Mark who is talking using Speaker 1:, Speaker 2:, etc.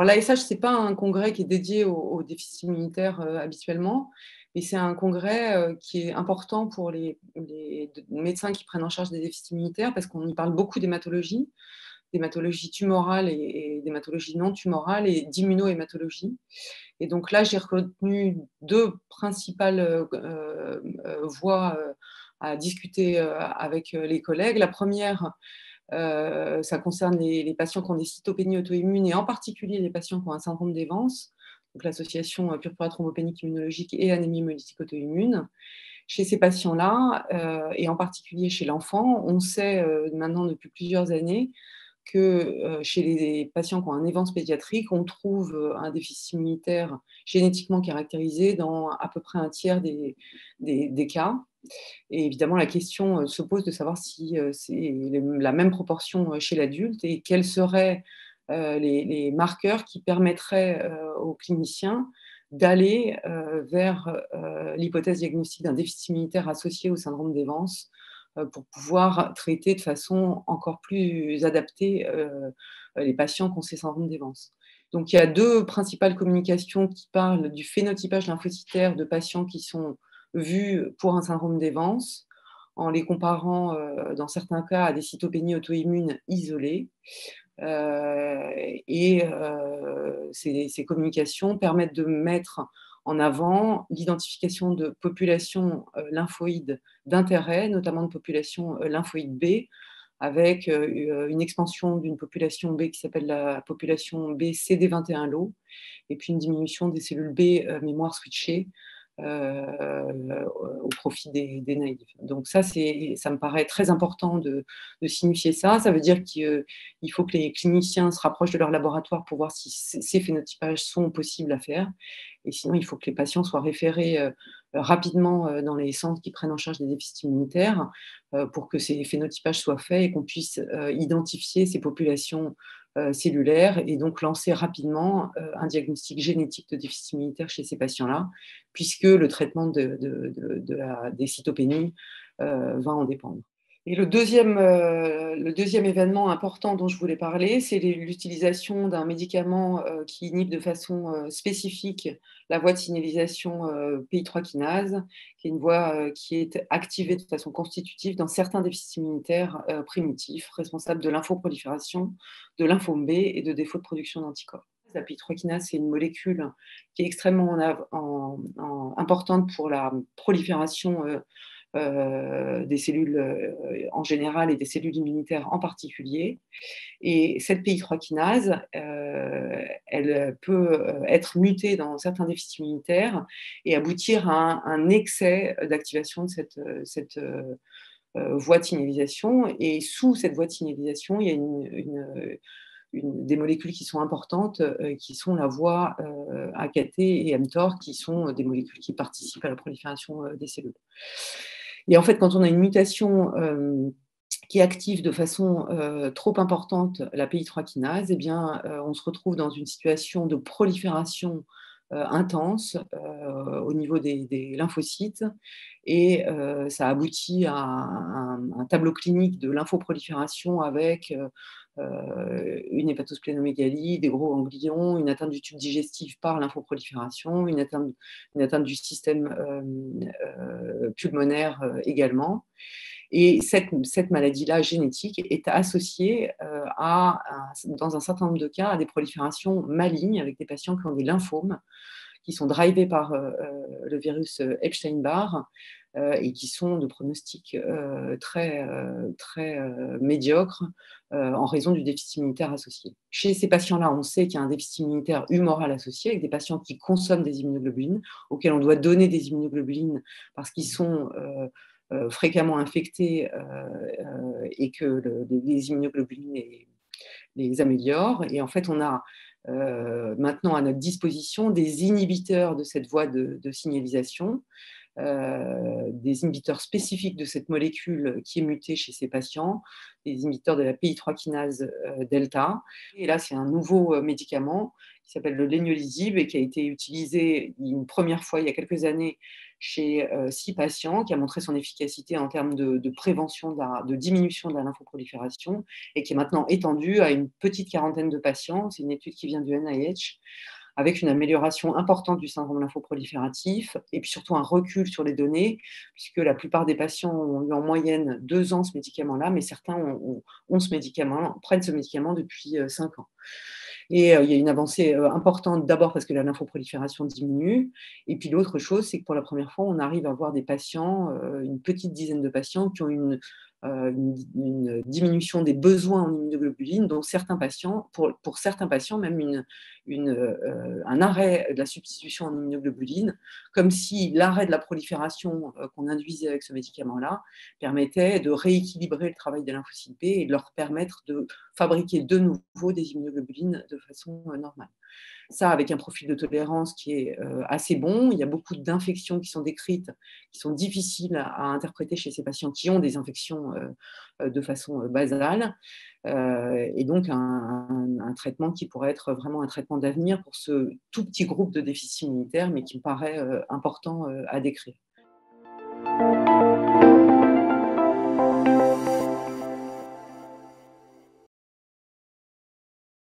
Speaker 1: Alors l'ASH, ce n'est pas un congrès qui est dédié aux déficits immunitaires habituellement, mais c'est un congrès qui est important pour les médecins qui prennent en charge des déficits immunitaires parce qu'on y parle beaucoup d'hématologie tumorale et d'hématologie non tumorale et d'immunohématologie. Et donc là, j'ai retenu deux principales voies à discuter avec les collègues. La première, ça concerne les patients qui ont des cytopénies auto-immunes et en particulier les patients qui ont un syndrome d'Evans, donc l'association purpura thrombopénique immunologique et anémie hémolytique auto-immune. Chez ces patients-là, et en particulier chez l'enfant, on sait maintenant depuis plusieurs années que chez les patients qui ont un Evans pédiatrique, on trouve un déficit immunitaire génétiquement caractérisé dans à peu près un tiers des cas. Et évidemment, la question se pose de savoir si c'est la même proportion chez l'adulte et quels seraient les marqueurs qui permettraient aux cliniciens d'aller vers l'hypothèse diagnostique d'un déficit immunitaire associé au syndrome d'Evans pour pouvoir traiter de façon encore plus adaptée les patients qui ont ces syndromes d'Evans. Donc, il y a deux principales communications qui parlent du phénotypage lymphocytaire de patients qui sont vus pour un syndrome d'Evans, en les comparant dans certains cas à des cytopénies auto-immunes isolées. Ces communications permettent de mettre en avant l'identification de populations lymphoïdes d'intérêt, notamment de populations lymphoïdes B, avec une expansion d'une population B qui s'appelle la population B CD21-LO, et puis une diminution des cellules B mémoire switchées au profit des naïfs. Donc ça me paraît très important de signifier ça. Ça veut dire qu'il faut que les cliniciens se rapprochent de leur laboratoire pour voir si ces phénotypages sont possibles à faire. Et sinon, il faut que les patients soient référés rapidement dans les centres qui prennent en charge des déficits immunitaires pour que ces phénotypages soient faits et qu'on puisse identifier ces populations cellulaires et donc lancer rapidement un diagnostic génétique de déficit immunitaire chez ces patients-là, puisque le traitement des cytopénies va en dépendre. Et le deuxième événement important dont je voulais parler, c'est l'utilisation d'un médicament qui inhibe de façon spécifique la voie de signalisation PI3 kinase, qui est une voie qui est activée de façon constitutive dans certains déficits immunitaires primitifs, responsables de lymphoprolifération, de lymphome B et de défaut de production d'anticorps. La PI3 kinase, c'est une molécule qui est extrêmement importante pour la prolifération des cellules en général et des cellules immunitaires en particulier. Et cette PI3 kinase, elle peut être mutée dans certains déficits immunitaires et aboutir à un excès d'activation de cette voie de signalisation. Et sous cette voie de signalisation, il y a des molécules qui sont importantes, qui sont la voie AKT et mTOR, qui sont des molécules qui participent à la prolifération des cellules. Et en fait, quand on a une mutation qui active de façon trop importante la PI3 kinase, eh bien, on se retrouve dans une situation de prolifération intense au niveau des lymphocytes et ça aboutit à un tableau clinique de lymphoprolifération avec une hépatosplénomégalie, des gros ganglions, une atteinte du tube digestif par lymphoprolifération, une atteinte du système pulmonaire également. Et cette maladie-là génétique est associée dans un certain nombre de cas, à des proliférations malignes avec des patients qui ont des lymphomes, qui sont drivés par le virus Epstein-Barr et qui sont de pronostic très médiocre en raison du déficit immunitaire associé. Chez ces patients-là, on sait qu'il y a un déficit immunitaire humoral associé avec des patients qui consomment des immunoglobulines, auxquels on doit donner des immunoglobulines parce qu'ils sont fréquemment infectés et que les immunoglobulines les améliorent. Et en fait, on a maintenant à notre disposition des inhibiteurs de cette voie de signalisation des inhibiteurs spécifiques de cette molécule qui est mutée chez ces patients, des inhibiteurs de la PI3 kinase delta. Et là, c'est un nouveau médicament qui s'appelle le leniolisib et qui a été utilisé une première fois il y a quelques années chez 6 patients, qui a montré son efficacité en termes de prévention, de diminution de la lymphoprolifération et qui est maintenant étendu à une petite quarantaine de patients. C'est une étude qui vient du NIH, avec une amélioration importante du syndrome lymphoprolifératif et puis surtout un recul sur les données, puisque la plupart des patients ont eu en moyenne 2 ans ce médicament-là, mais certains ont ce médicament, prennent ce médicament depuis 5 ans. Et il y a une avancée importante, d'abord parce que la lymphoprolifération diminue, et puis l'autre chose, c'est que pour la première fois, on arrive à voir des patients, une petite dizaine de patients qui ont une diminution des besoins en immunoglobuline, dont certains patients, pour certains patients, même un arrêt de la substitution en immunoglobuline, comme si l'arrêt de la prolifération qu'on induisait avec ce médicament-là permettait de rééquilibrer le travail des lymphocytes B et de leur permettre de fabriquer de nouveau des immunoglobulines de façon normale. Ça, avec un profil de tolérance qui est assez bon. Il y a beaucoup d'infections qui sont décrites, qui sont difficiles à interpréter chez ces patients qui ont des infections de façon basale. Et donc, un traitement qui pourrait être vraiment un traitement d'avenir pour ce tout petit groupe de déficits immunitaires, mais qui me paraît important à décrire.